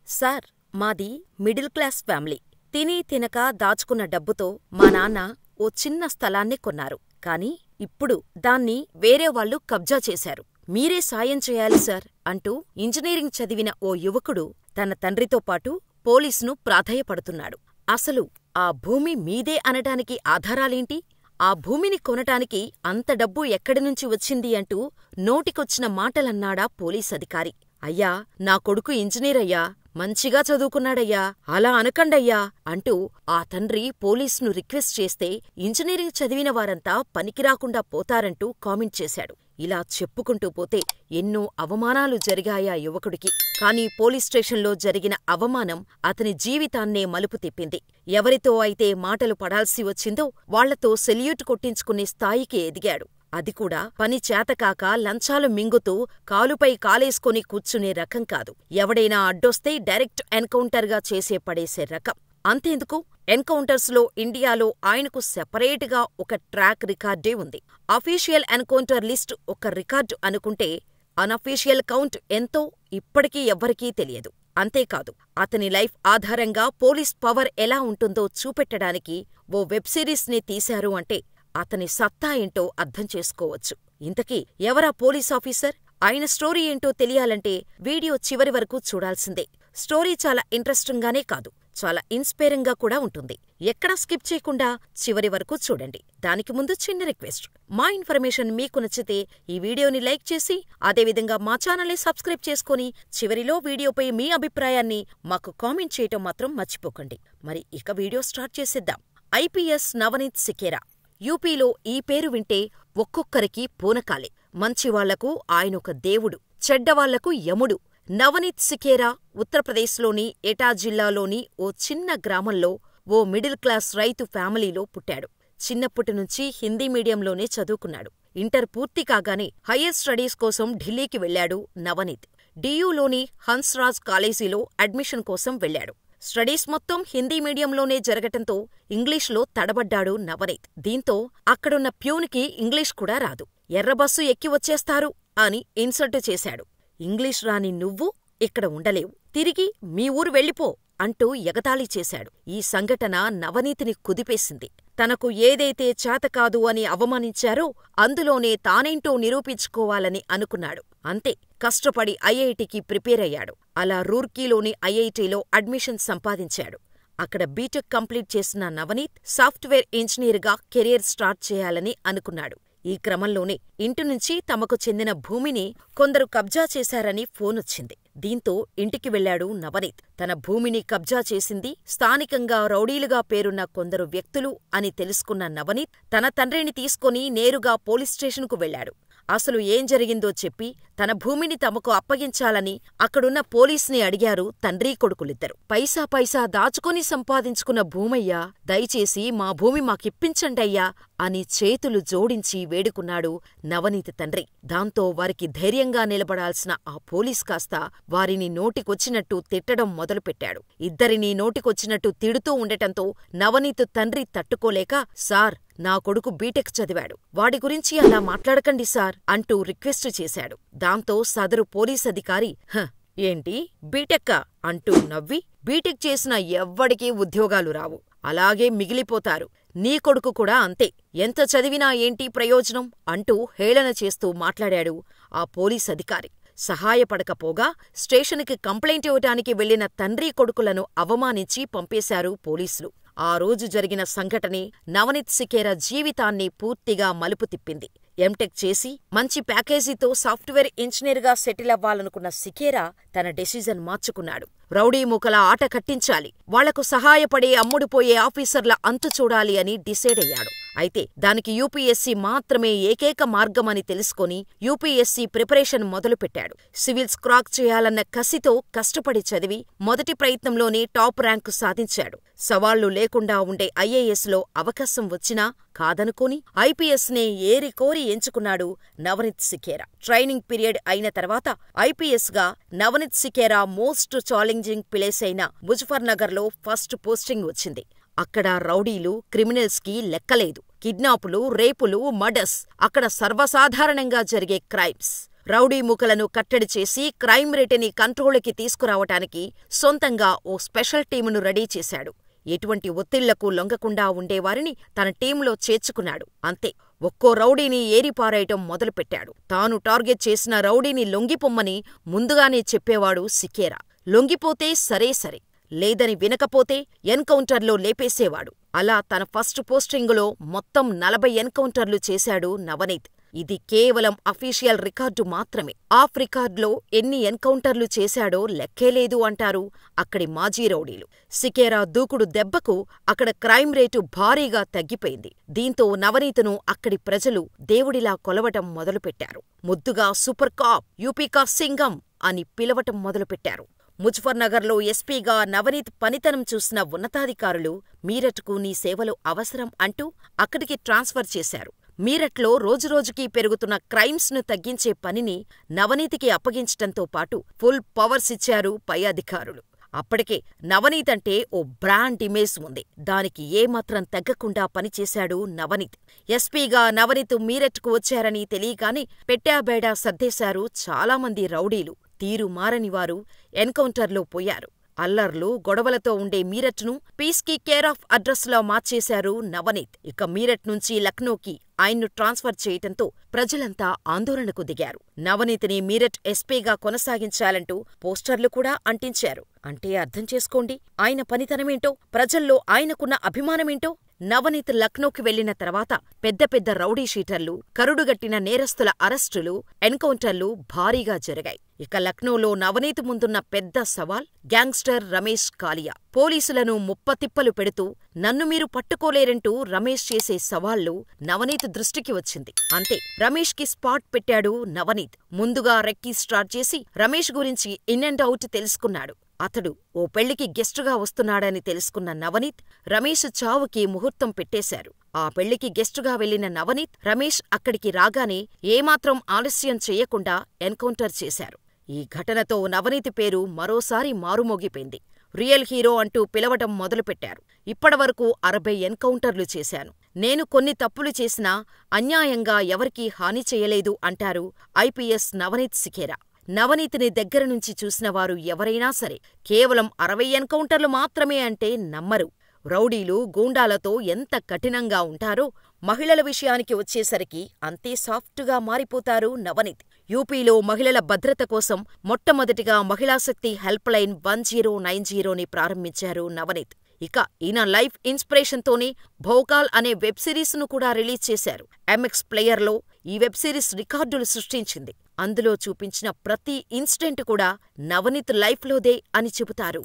Sir, మాది middle class family. తినీ తినక దాచుకున్న డబ్బుతో మా నాన్న ఓ చిన్న స్థలాన్ని కొన్నారు. కాని ఇప్పుడు దాన్ని వేరేవాళ్ళు కబ్జా చేశారు. మీరే సాయం చేయాలి సార్ అంటూ ఇంజనీరింగ్ చదివిన ఓ యువకుడు తన తండ్రితోపాటు పోలీసును ప్రాధేయపడుతున్నాడు. అసలు ఆ భూమి మీదే అనటానికి ఆధారాలేంటి? ఆ భూమిని కొనటానికి అంత డబ్బు ఎక్కడినుంచి వచ్చింది అంటూ నోటికొచ్చిన మాటలన్నాడా పోలీసధికారి. అయ్యా, నా కొడుకు ఇంజనీరయ్యా, మంచిగా చదువుకున్నాడయ్యా, అలా అనకండయ్యా అంటూ ఆ తండ్రి పోలీసును రిక్వెస్ట్ చేస్తే ఇంజనీరింగ్ చదివిన వారంతా పనికిరాకుండా పోతారంటూ కామెంట్ చేశాడు. ఇలా చెప్పుకుంటూ పోతే ఎన్నో అవమానాలు జరిగాయా యువకుడికి. కానీ పోలీస్ స్టేషన్లో జరిగిన అవమానం అతని జీవితాన్నే మలుపు తిప్పింది. ఎవరితో అయితే మాటలు పడాల్సి వచ్చిందో వాళ్లతో సెల్యూట్ కొట్టించుకునే స్థాయికి ఎదిగాడు. అది కూడా పని చేతకాక లంచాలు మింగుతూ కాలుపై కాలేసుకొని కూర్చునే రకం కాదు. ఎవడైనా అడ్డొస్తే డైరెక్ట్ ఎన్కౌంటర్గా చేసే పడేసే రకం. అంతెందుకు, ఎన్కౌంటర్స్లో ఇండియాలో ఆయనకు సెపరేటుగా ఒక ట్రాక్ రికార్డే ఉంది. అఫీషియల్ ఎన్కౌంటర్ లిస్ట్ ఒక రికార్డు అనుకుంటే అనఫీషియల్ కౌంట్ ఎంతో ఇప్పటికీ ఎవ్వరికీ తెలియదు. అంతేకాదు, అతని లైఫ్ ఆధారంగా పోలీస్ పవర్ ఎలా ఉంటుందో చూపెట్టడానికి ఓ వెబ్ సిరీస్ని తీశారు అంటే అతని సత్తా ఏంటో అర్థం చేసుకోవచ్చు. ఇంతకీ ఎవరా పోలీసాఫీసర్? ఆయన స్టోరీ ఏంటో తెలియాలంటే వీడియో చివరి వరకు చూడాల్సిందే. స్టోరీ చాలా ఇంట్రెస్టింగ్గానే కాదు, చాలా ఇన్స్పైరింగ్ గా కూడా ఉంటుంది. ఎక్కడా స్కిప్ చేయకుండా చివరి వరకు చూడండి. దానికి ముందు చిన్న రిక్వెస్ట్, మా ఇన్ఫర్మేషన్ మీకు నచ్చితే ఈ వీడియోని లైక్ చేసి అదేవిధంగా మా ఛానల్ని సబ్స్క్రైబ్ చేసుకుని చివరిలో వీడియోపై మీ అభిప్రాయాన్ని మాకు కామెంట్ చేయటం మాత్రం మర్చిపోకండి. మరి ఇక వీడియో స్టార్ట్ చేసేద్దాం. ఐపీఎస్ నవనీత్ సికేరా. యూపీలో ఈ పేరు వింటే ఒక్కొక్కరికి పూనకాలే. మంచివాళ్లకు ఆయనొక దేవుడు, చెడ్డవాళ్లకు యముడు. నవనీత్ సికేరా ఉత్తరప్రదేశ్లోని ఎటా జిల్లాలోని ఓ చిన్న గ్రామంలో ఓ మిడిల్ క్లాస్ రైతు ఫ్యామిలీలో పుట్టాడు. చిన్నప్పటినుంచి హిందీ మీడియంలోనే చదువుకున్నాడు. ఇంటర్ పూర్తి కాగానే హయ్యర్ స్టడీస్ కోసం ఢిల్లీకి వెళ్లాడు నవనీత్. డియూలోని హన్స్రాజ్ కాలేజీలో అడ్మిషన్ కోసం వెళ్లాడు. స్టడీస్ మొత్తం హిందీ మీడియంలోనే జరగటంతో ఇంగ్లీష్లో తడబడ్డాడు నవనీత్. దీంతో అక్కడున్న ప్యూన్కి ఇంగ్లీష్ కూడా రాదు. ఎర్రబస్సు ఎక్కి వచ్చేస్తారు అని ఇన్సల్ట్ చేశాడు. ఇంగ్లీష్ రాని నువ్వు ఇక్కడ ఉండలేవు, తిరిగి మీ ఊరు వెళ్ళిపో అంటూ ఎగతాళి చేశాడు. ఈ సంఘటన నవనీతిని కుదిపేసింది. తనకు ఏదైతే చేతకాదు అని అవమానించారో అందులోనే తానేంటో నిరూపించుకోవాలని అనుకున్నాడు. అంతే, కష్టపడి ఐఐటికి ప్రిపేర్ అయ్యాడు. అలా రూర్కీలోని ఐఐటిలో అడ్మిషన్ సంపాదించాడు. అక్కడ బీటెక్ కంప్లీట్ చేసిన నవనీత్ సాఫ్ట్వేర్ ఇంజనీర్గా కెరీర్ స్టార్ట్ చేయాలని అనుకున్నాడు. ఈ క్రమంలోనే ఇంటినుంచి తమకు చెందిన భూమిని కొందరు కబ్జా చేశారని ఫోనొచ్చింది. దీంతో ఇంటికి వెళ్లాడు నవనీత్. తన భూమిని కబ్జా చేసింది స్థానికంగా రౌడీలుగా పేరున్న కొందరు వ్యక్తులు అని తెలుసుకున్న నవనీత్ తన తండ్రిని తీసుకొని నేరుగా పోలీస్ స్టేషన్కు వెళ్లాడు. అసలు ఏం జరిగిందో చెప్పి తన భూమిని తమకు అప్పగించాలని అక్కడున్న పోలీస్ని అడిగారు తండ్రీ కొడుకులిద్దరు. పైసా దాచుకొని సంపాదించుకున్న భూమయ్యా, దయచేసి మా భూమి మాకిప్పించండయ్యా అని చేతులు జోడించి వేడుకున్నాడు నవనీత్ తండ్రి. దాంతో వారికి ధైర్యంగా నిలబడాల్సిన ఆ పోలీస్ కాస్త వారిని నోటికొచ్చినట్టు తిట్టడం మొదలుపెట్టాడు. ఇద్దరినీ నోటికొచ్చినట్టు తిడుతూ ఉండటంతో నవనీత్ తండ్రి తట్టుకోలేక, సార్, నా కొడుకు బీటెక్ చదివాడు, వాడి గురించి అలా మాట్లాడకండి సార్ అంటూ రిక్వెస్ట్ చేశాడు. దాంతో సదరు పోలీసధికారి ఏంటి బీటెక్కా అంటూ నవ్వి, బీటెక్ చేసిన ఎవ్వడికీ ఉద్యోగాలు రావు, అలాగే మిగిలిపోతారు. నీ కొడుకు కూడా అంతే, ఎంత చదివినా ఏంటి ప్రయోజనం అంటూ హేళన చేస్తూ మాట్లాడాడు ఆ పోలీసధికారి. సహాయపడకపోగా స్టేషన్కి కంప్లైంట్ ఇవ్వటానికి వెళ్లిన తండ్రి కొడుకులను అవమానించి పంపేశారు పోలీసులు. ఆ రోజు జరిగిన సంఘటనే నవనీత్ సికేరా జీవితాన్ని పూర్తిగా మలుపు తిప్పింది. ఎంటెక్ చేసి మంచి ప్యాకేజీతో సాఫ్ట్వేర్ ఇంజనీర్గా సెటిల్ అవ్వాలనుకున్న సికేరా తన డెసిజన్ మార్చుకున్నాడు. రౌడీ మూకల ఆట కట్టించాలి, వాళ్లకు సహాయపడే అమ్ముడుపోయే ఆఫీసర్ల అంతు చూడాలి అని డిసైడ్ అయ్యాడు. అయితే దానికి యూపీఎస్సీ మాత్రమే ఏకైక మార్గమని తెలుసుకొని యూపీఎస్సీ ప్రిపరేషన్ మొదలుపెట్టాడు. సివిల్స్ క్రాక్ చేయాలన్న కసితో కష్టపడి చదివి మొదటి ప్రయత్నంలోనే టాప్ ర్యాంకు సాధించాడు. సవాళ్లు లేకుండా ఉండే ఐఏఎస్లో అవకాశం వచ్చినా కాదనుకొని ఐపీఎస్నే ఏరికోరి ఎంచుకున్నాడు నవనీత్ సికేరా. ట్రైనింగ్ పీరియడ్ అయిన తర్వాత ఐపీఎస్గా నవనీత్ సికేరా మోస్ట్ ఛాలెంజింగ్ ప్లేస్ అయిన ముజఫర్నగర్లో ఫస్ట్ పోస్టింగ్ వచ్చింది. అక్కడ రౌడీలు, క్రిమినల్స్కి లెక్కలేదు. కిడ్నాపులు, రేపులు, మర్డర్స్ అక్కడ సర్వసాధారణంగా జరిగే క్రైమ్స్. రౌడీ మూకలను కట్టడి చేసి క్రైమ్ రేటుని కంట్రోలుకి తీసుకురావటానికి సొంతంగా ఓ స్పెషల్ టీమును రెడీ చేశాడు. ఎటువంటి ఒత్తిళ్లకు లొంగకుండా ఉండేవారిని తన టీంలో చేర్చుకున్నాడు. అంతే, ఒక్కో రౌడీని ఏరిపారేయటం మొదలుపెట్టాడు. తాను టార్గెట్ చేసిన రౌడీని లొంగిపొమ్మని ముందుగానే చెప్పేవాడు సికేరా. లొంగిపోతే సరే సరే, లేదని వినకపోతే ఎన్కౌంటర్లో లేపేసేవాడు. అలా తన ఫస్ట్ పోస్టింగులో మొత్తం 40 ఎన్కౌంటర్లు చేశాడు నవనీత్. ఇది కేవలం అఫీషియల్ రికార్డు మాత్రమే. ఆఫ్ రికార్డులో ఎన్ని ఎన్కౌంటర్లు చేశాడో లెక్కేలేదు అంటారు అక్కడి మాజీ రౌడీలు. సికేరా దూకుడు దెబ్బకు అక్కడ క్రైమ్ రేటు భారీగా తగ్గిపోయింది. దీంతో నవనీత్ను అక్కడి ప్రజలు దేవుడిలా కొలవటం మొదలుపెట్టారు. ముద్దుగా సూపర్ కాప్, యూపీకా సింగం అని పిలవటం మొదలుపెట్టారు. ముజఫర్నగర్లో ఎస్పీగా నవనీత్ పనితనం చూసిన ఉన్నతాధికారులు మీరట్కు నీ సేవలు అవసరం అంటూ అక్కడికి ట్రాన్స్ఫర్ చేశారు. మీరట్లో రోజురోజుకీ పెరుగుతున్న క్రైమ్స్ను తగ్గించే పనిని నవనీతికి అప్పగించటంతో పాటు ఫుల్ పవర్స్ ఇచ్చారు పై అధికారులు. అప్పటికే నవనీత్ అంటే ఓ బ్రాండ్ ఇమేజ్ ఉంది. దానికి ఏమాత్రం తగ్గకుండా పనిచేశాడు నవనీత్. ఎస్పీగా నవనీత్ మీరట్కు వచ్చారని తెలియగానే పెట్టాబేడా సర్దేశారు చాలామంది రౌడీలు. తీరు మారనివారు ఎన్కౌంటర్లో పోయారు. అల్లర్లు, గొడవలతో ఉండే మీరట్ను పీస్కి కేర్ ఆఫ్ అడ్రస్లా మార్చేశారు నవనీత్. ఇక మీరట్ నుంచి లక్నోకి ఆయన్ను ట్రాన్స్ఫర్ చేయటంతో ప్రజలంతా ఆందోళనకు దిగారు. నవనీత్ని మీరట్ ఎస్పీగా కొనసాగించాలంటూ పోస్టర్లు కూడా అంటించారు. అంటే అర్థం చేసుకోండి ఆయన పనితనమేంటో, ప్రజల్లో ఆయనకున్న అభిమానమేంటో. నవనీత్ లక్నోకి వెళ్లిన తర్వాత పెద్ద పెద్ద రౌడీ షీటర్లు, కరుడుగట్టిన నేరస్తుల అరెస్టులు, ఎన్కౌంటర్లు భారీగా జరిగాయి. ఇక లక్నోలో నవనీత్ ముందున్న పెద్ద సవాల్ గ్యాంగ్స్టర్ రమేష్ కాలియా. పోలీసులను ముప్పతిప్పలు పెడుతూ నన్ను మీరు పట్టుకోలేరంటూ రమేష్ చేసే సవాళ్లు నవనీత్ దృష్టికి వచ్చింది. అంతే, రమేష్కి స్పాట్ పెట్టాడు నవనీత్. ముందుగా రెక్కీ స్టార్ట్ చేసి రమేష్ గురించి ఇన్ అండ్ అవుట్ తెలుసుకున్నాడు. అతడు ఓ పెళ్లికి గెస్టుగా వస్తున్నాడని తెలుసుకున్న నవనీత్ రమేష్ చావుకి ముహూర్తం పెట్టేశారు. ఆ పెళ్లికి గెస్టుగా వెళ్లిన నవనీత్ రమేష్ అక్కడికి రాగానే ఏమాత్రం ఆలస్యం చెయ్యకుండా ఎన్కౌంటర్ చేశారు. ఈ ఘటనతో నవనీత్ పేరు మరోసారి మారుమోగిపోయింది. రియల్ హీరో అంటూ పిలవటం మొదలుపెట్టారు. ఇప్పటివరకు 60 ఎన్కౌంటర్లు చేశాను. నేను కొన్ని తప్పులు చేసినా అన్యాయంగా ఎవరికీ హాని చెయ్యలేదు అంటారు ఐపీఎస్ నవనీత్ సికేరా. నవనీత్ని దగ్గరనుంచి చూసినవారు ఎవరైనా సరే కేవలం 60 ఎన్కౌంటర్లు మాత్రమే అంటే నమ్మరు. రౌడీలు, గూండాలతో ఎంత కఠినంగా ఉంటారో మహిళల విషయానికి వచ్చేసరికి అంతే సాఫ్టుగా మారిపోతారు నవనీత్. యూపీలో మహిళల భద్రత కోసం మొట్టమొదటిగా మహిళాశక్తి హెల్ప్ లైన్ 1090ని ప్రారంభించారు నవనీత్. ఇక ఈయన లైఫ్ ఇన్స్పిరేషన్తోనే భోకాల్ అనే వెబ్ సిరీస్ను కూడా రిలీజ్ చేశారు. ఎంఎక్స్ ప్లేయర్లో ఈ వెబ్ సిరీస్ రికార్డులు సృష్టించింది. అందులో చూపించిన ప్రతి ఇన్సిడెంట్ కూడా నవనీత్ లైఫ్లోదే అని చెబుతారు.